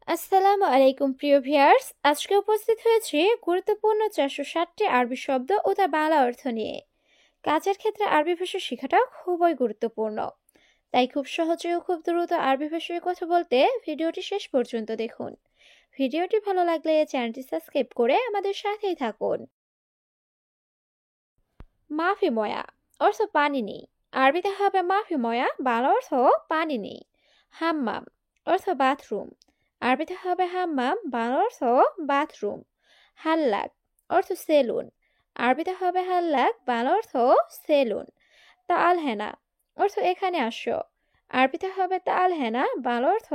আসসালামু আলাইকুম প্রিয় ভিউয়ার্স, আজকে উপস্থিত হয়েছি গুরুত্বপূর্ণ 460টি আরবি শব্দ ও তার বাংলা অর্থ নিয়ে। কাজের ক্ষেত্রে আরবি ভাষা শেখাটা খুবই গুরুত্বপূর্ণ, তাই খুব সহজে ও খুব দ্রুত আরবি ভাষায় কথা বলতে ভিডিওটি শেষ পর্যন্ত দেখুন। ভিডিওটি ভালো লাগলে চ্যানেলটি সাবস্ক্রাইব করে আমাদের সাথেই থাকুন। মাফি ময়া অর্থ পানি নেই। আরবিতে হবে মাফি ময়া, বাংলা অর্থ পানি নেই। হাম্মাম অর্থ বাথরুম। আরবিতে হবে হাম্মাম, বাংলা অর্থ বাথরুম। হাল্লাক অর্থ সেলুন। আরবিতে হবে হাল্লাক, বাংলা অর্থ সেলুন। তাল হেনা অর্থ এখানে আসো। আরবিতে হবে তাল হেনা, বাংলা অর্থ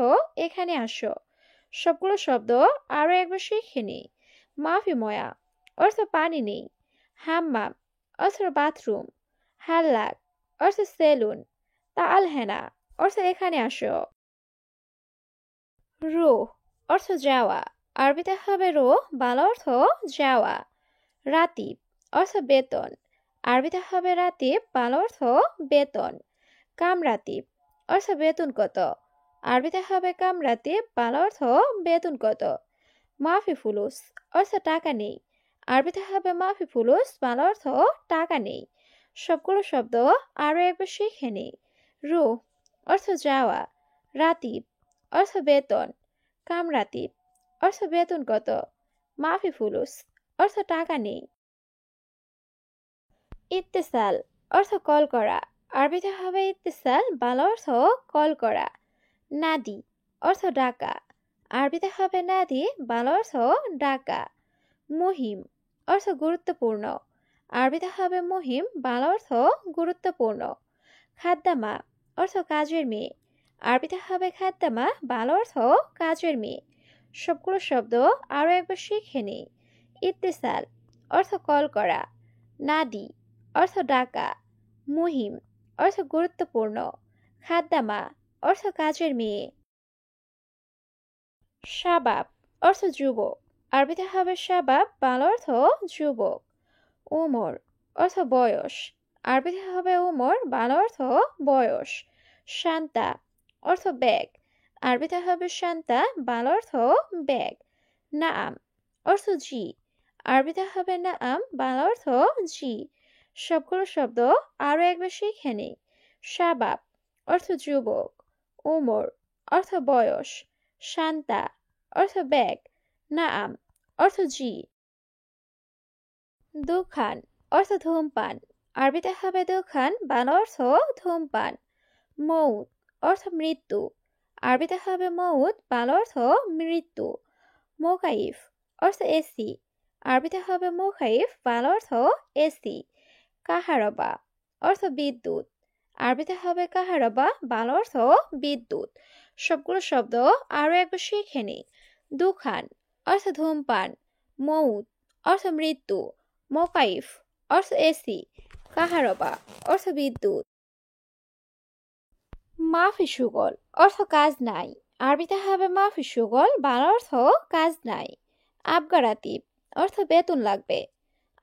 এখানে আসো। সবগুলো শব্দ আরো একবার শিখে নিই। মাফি ময়া অর্থ পানি নেই। হাম্মাম অর্থ বাথরুম। হাল্লাক অর্থ সেলুন। তাল হেনা অর্থ এখানে আসো। রুহ অর্থ যাওয়া। আরবিতে হবে রুহ, বাংলা অর্থ যাওয়া। রাতিব অর্থ বেতন। আরবিতে হবে রাতিব, বাংলা অর্থ বেতন। কামরাতিব অর্থ বেতন কত। আরবিতে হবে কামরাতিব, বাংলা অর্থ বেতন কত। মাফি ফুলুস অর্থ টাকা নেই। আরবিতে হবে মাফি ফুলুস, বাংলা অর্থ টাকা নেই। সবগুলো শব্দ আরো একবার শিখে নিই। রুহ অর্থ যাওয়া। রাতিব অর্থ বেতন। কামরাতিব অর্থ বেতন কত। মাফি ফুলুস অর্থ টাকা নেই। ইত্তেসাল অর্থ কল করা। আরবিতে হবে ইত্তেসাল, বাংলা অর্থ কল করা। নাদি অর্থ ডাকা। আরবিতে হবে নাদি, বাংলা অর্থ ডাকা। মুহিম অর্থ গুরুত্বপূর্ণ। আরবিতে হবে মুহিম, বাংলা অর্থ গুরুত্বপূর্ণ। খাদ্দামা অর্থ কাজের মেয়ে। আরবিতে হবে খাদ্দামা, বাংলা অর্থ কাজের মেয়ে। সবগুলো শব্দ আরো একবার শিখে নিই। ইত্তেসাল অর্থ কল করা। নাদি অর্থ ডাকা। মুহিম অর্থ গুরুত্বপূর্ণ। খাদ্দামা অর্থ কাজের মেয়ে। শাবাব অর্থ যুবক। আরবিতে হবে শাবাব, বাংলা অর্থ যুবক। উমর অর্থ বয়স। আরবিতে হবে উমর, বাংলা অর্থ বয়স। শান্তা অর্থ ব্যাগ। আরবিতে হবে শান্তা, বাংলা অর্থ ব্যাগ। নাআম অর্থ জি। আরবিতে হবে নাআম, বাংলা অর্থ জি। সবগুলো শব্দ আরো একবার শিখে নিই। শাবাব অর্থ যুবক। উমর অর্থ বয়স। শান্তা অর্থ ব্যাগ। নাআম অর্থ জি। দুখান অর্থ ধূমপান। আরবিতে হবে দুখান, বাংলা অর্থ ধূমপান। মৌত অর্থ মৃত্যু। আরবিতে হবে মৌত, বাংলা অর্থ মৃত্যু। মোকাইফ অর্থ এসি। আরবিতে হবে মোকাইফ, বাংলা অর্থ এসি। কাহারবা অর্থ বিদ্যুৎ। আরবিতে হবে কাহারবা, বাংলা অর্থ বিদ্যুৎ। সবগুলো শব্দ আরো একবার শিখে নিই। দুখান অর্থ ধূমপান। মৌত অর্থ মৃত্যু। মোকাইফ অর্থ এসি। কাহারবা অর্থ বিদ্যুৎ। মাফি সুগল অর্থ কাজ নাই। আরবিতে হবে মাফি সুগল, বাংলা অর্থ কাজ নাই। আবগারাতিব অর্থ বেতন লাগবে।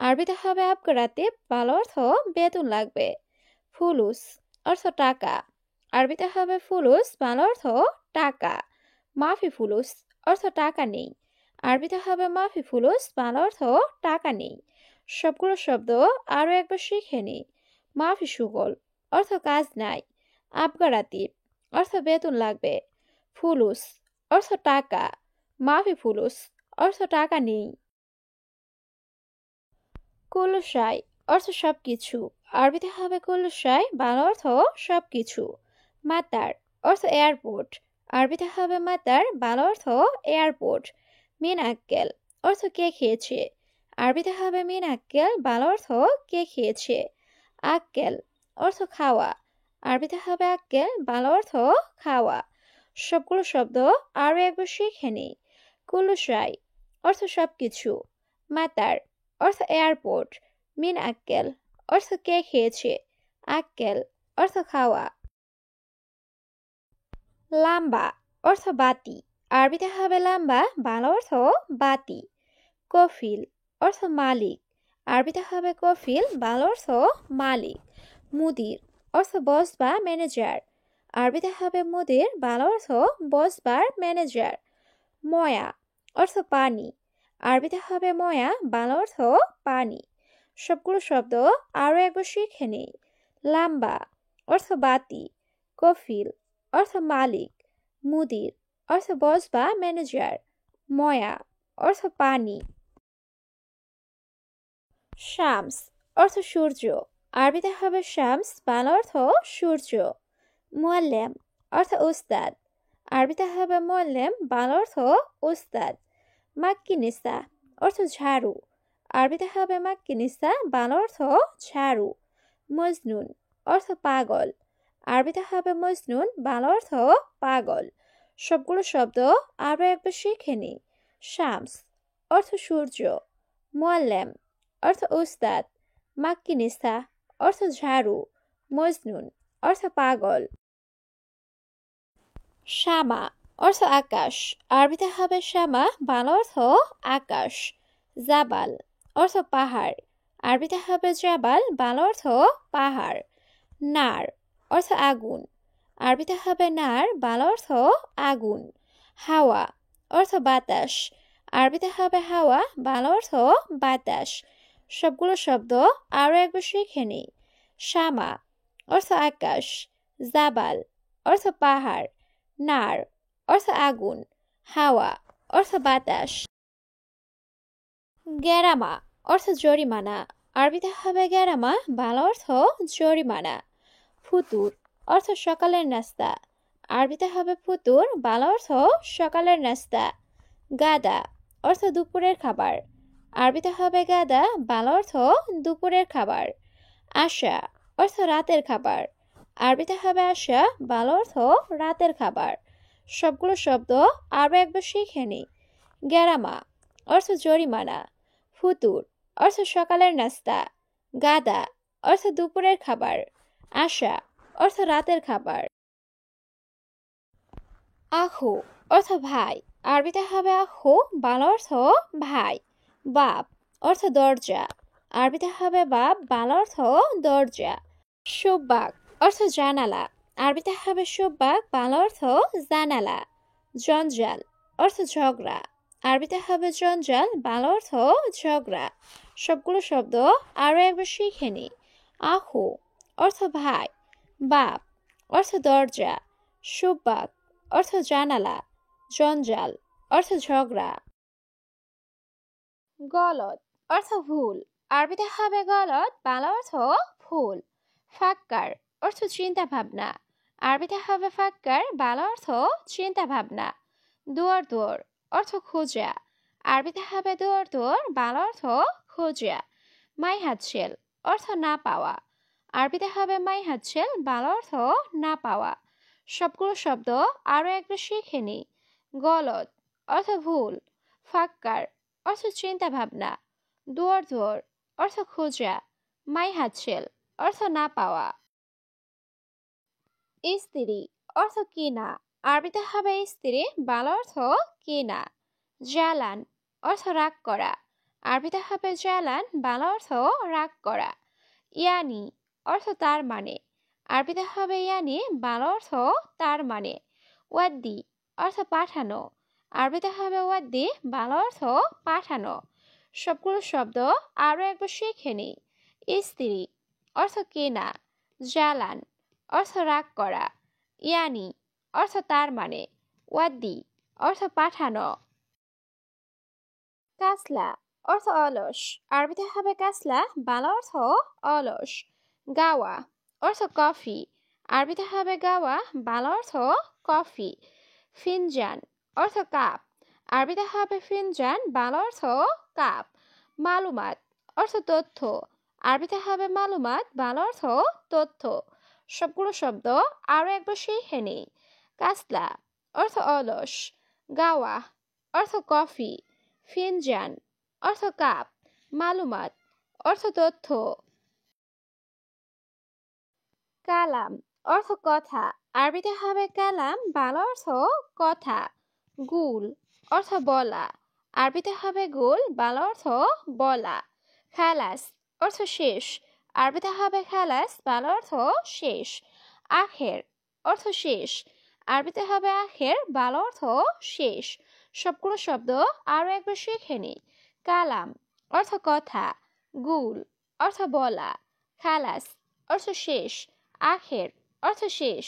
আরবিতে হবে আবগারাতিব, বাংলা অর্থ বেতন লাগবে। ফুলুস অর্থ টাকা। আরবিতে হবে ফুলুস, বাংলা অর্থ টাকা। মাফি ফুলুস অর্থ টাকা নেই। আরবিতে হবে মাফি ফুলুস, বাংলা অর্থ টাকা নেই। সবগুলো শব্দ আরো একবার শিখে নিই। মাফি সুগল অর্থ কাজ নাই। আবগারাতিব অর্থ বেতন লাগবে। ফুলুস অর্থ টাকা। মাফি ফুলুস অর্থ টাকা নেই। কুল্লুশাই অর্থ সবকিছু। আরবিতে হবে কুল্লুশাই, বাংলা অর্থ সবকিছু। মাতার অর্থ এয়ারপোর্ট। আরবিতে হবে মাতার, বাংলা অর্থ এয়ারপোর্ট। মিন আক্কেল অর্থ কে খেয়েছে। আরবিতে হবে মিন আক্কেল, বাংলা অর্থ কে খেয়েছে। আক্কেল অর্থ খাওয়া। আরবিতে হবে আক্কেল, বাংলা অর্থ খাওয়া। সবগুলো শব্দ আরো একবার শিখে নিই। কুল্লুশাই অর্থ সবকিছু। মাতার অর্থ এয়ারপোর্ট। মিন আক্কেল অর্থ কে খেয়েছে। আক্কেল অর্থ খাওয়া। লাম্বা অর্থ বাতি। আরবিতে হবে লাম্বা, বাংলা অর্থ বাতি। কফিল অর্থ মালিক। আরবিতে হবে কফিল, বাংলা অর্থ মালিক। মুদির অর্থ বস বা ম্যানেজার। আরবিতে হবে মুদির, বাংলা অর্থ বস বা ম্যানেজার। ময়া অর্থ পানি। আরবিতে হবে ময়া, বাংলা অর্থ পানি। সবগুলো শব্দ আরও একবার শিখে নেই। লাম্বা অর্থ বাতি, কফিল অর্থ মালিক, মুদির অর্থ বস বা ম্যানেজার, ময়া অর্থ পানি। শামস অর্থ সূর্য। আরবিতে হবে শামস, বাংলা অর্থ সূর্য। মুআল্লেম অর্থ উস্তাদ। আরবিতে হবে মুআল্লেম, বাংলা অর্থ উস্তাদ। মাক্কিনিসা অর্থ ঝাড়ু। আরবিতে হবে মাক্কিনিসা, বাংলা অর্থ ঝাড়ু। মজনুন অর্থ পাগল। আরবিতে হবে মজনুন, বাংলা অর্থ পাগল। সবগুলো শব্দ আরও একবার শিখে নিই। শামস অর্থ সূর্য, মুআল্লেম অর্থ উস্তাদ, মাক্কিনিসা অর্থ ঝাড়ু, মজনুন অর্থ পাগল। শামা অর্থ আকাশ। আরবিতে হবে শামা, বাংলা অর্থ আকাশ। জাবাল অর্থ পাহাড়। আরবিতে হবে জাবাল, বাংলা অর্থ পাহাড়। নার অর্থ আগুন। আরবিতে হবে নার, বাংলা অর্থ আগুন। হাওয়া অর্থ বাতাস। আরবিতে হবে হাওয়া, বাংলা অর্থ বাতাস। সবগুলো শব্দ আরও একবার শিখে নিই। শামা অর্থ আকাশ, জাবাল অর্থ পাহাড়, নার অর্থ আগুন, হাওয়া অর্থ বাতাস। গেরামা অর্থ জরিমানা। আরবিতে হবে গেরামা, বাংলা অর্থ জরিমানা। ফুতুর অর্থ সকালের নাস্তা। আরবিতে হবে ফুতুর, বাংলা অর্থ সকালের নাস্তা। গাদা অর্থ দুপুরের খাবার। আরবিতে হবে গাদা, বাংলা অর্থ দুপুরের খাবার। আশা অর্থ রাতের খাবার। আরবিতে হবে আশা, বাংলা অর্থ রাতের খাবার। সবগুলো শব্দ আরও একবার শিখে নিই। গেরামা অর্থ জরিমানা। ফুতুর অর্থ সকালের নাস্তা। গাদা অর্থ দুপুরের খাবার। আশা অর্থ রাতের খাবার। আখু অর্থ ভাই। আরবিতে হবে আখু, বাংলা অর্থ ভাই। বাপ অর্থ দরজা। আরবিতে হবে বাপ, বাংলা অর্থ দরজা। সুব্বাক অর্থ জানালা। আরবিতে হবে সুব্বাক, বাংলা অর্থ জানালা। জঞ্জাল অর্থ ঝগড়া। আরবিতে হবে জঞ্জাল, বাংলা অর্থ ঝগড়া। সবগুলো শব্দ আরও একবার শিখে নিই। আখু অর্থ ভাই, বাপ অর্থ দরজা, সুব্বাক অর্থ জানালা, জঞ্জাল অর্থ ঝগড়া। গলত অর্থ ভুল। আরবিতে হবে গলত, বাংলা অর্থ ভুল। ফাক্কার অর্থ চিন্তা ভাবনা। আরবিতে হবে ফাক্কার, বাংলা অর্থ চিন্তা ভাবনা। দুয়ার দুয়ার অর্থ খোঁজা। আরবিতে হবে দুয়ার দুয়ার, বাংলা অর্থ খোঁজা। মাই হাতছেল অর্থ না পাওয়া। আরবিতে হবে মাই হাতছেল, বাংলা অর্থ না পাওয়া। সবগুলো শব্দ আরও একবার শিখে নিই। গলত অর্থ ভুল। ফাক্কার অর্থ চিন্তা ভাবনা। দুয়ার দুয়ার অর্থ খোঁজা। মাই হাতছেল অর্থ না পাওয়া। স্ত্রী অর্থ কিনা। আরবিতে হবে স্ত্রী, বাংলা অর্থ কিনা। জালান অর্থ রাগ করা। আরবিতে হবে জালান, বাংলা অর্থ রাগ করা। ইয়ানি অর্থ তার মানে। আরবিতে হবে ইয়ানি, বাংলা অর্থ তার মানে। ওয়াদ্দি অর্থ পাঠানো। আরবিতে হবে ওয়াদ্দি, বাংলা অর্থ পাঠানো। সবগুলো শব্দ আরও একবার শিখে নিই। স্ত্রী অর্থ কেনা। জালান অর্থ রাগ করা। ইয়ানি অর্থ তার মানে। ওয়াদ্দি অর্থ পাঠানো। কাসলা অর্থ অলস। আরবিতে হবে কাসলা, বাংলা অর্থ অলস। গাওয়া অর্থ কফি। আরবিতে হবে গাওয়া, বাংলা অর্থ কফি। ফিনজান অর্থ কাপ। আরবিতে হবে ফিনজান, বাংলা অর্থ কাপ। মালুমাত অর্থ তথ্য। আরবিতে হবে মালুমাত, বাংলা অর্থ তথ্য। সবগুলো শব্দ আরও একবার শিখে নিই। কাসলা অর্থ অলস। গাওয়া অর্থ কফি। ফিনজান অর্থ কাপ। মালুমাত অর্থ তথ্য। কালাম অর্থ কথা। আরবিতে হবে কালাম, বাংলা অর্থ কথা। গুল অর্থ বলা। আরবিতে হবে গুল, বাংলা অর্থ বলা। খালাস অর্থ শেষ। আরবিতে হবে খালাস, বাংলা অর্থ শেষ। আখের অর্থ শেষ। আরবিতে হবে আখের, বাংলা অর্থ শেষ। সবগুলো শব্দ আরো একবার শিখে নিই। কালাম অর্থ কথা, গুল অর্থ বলা, খালাস অর্থ শেষ, আখের অর্থ শেষ।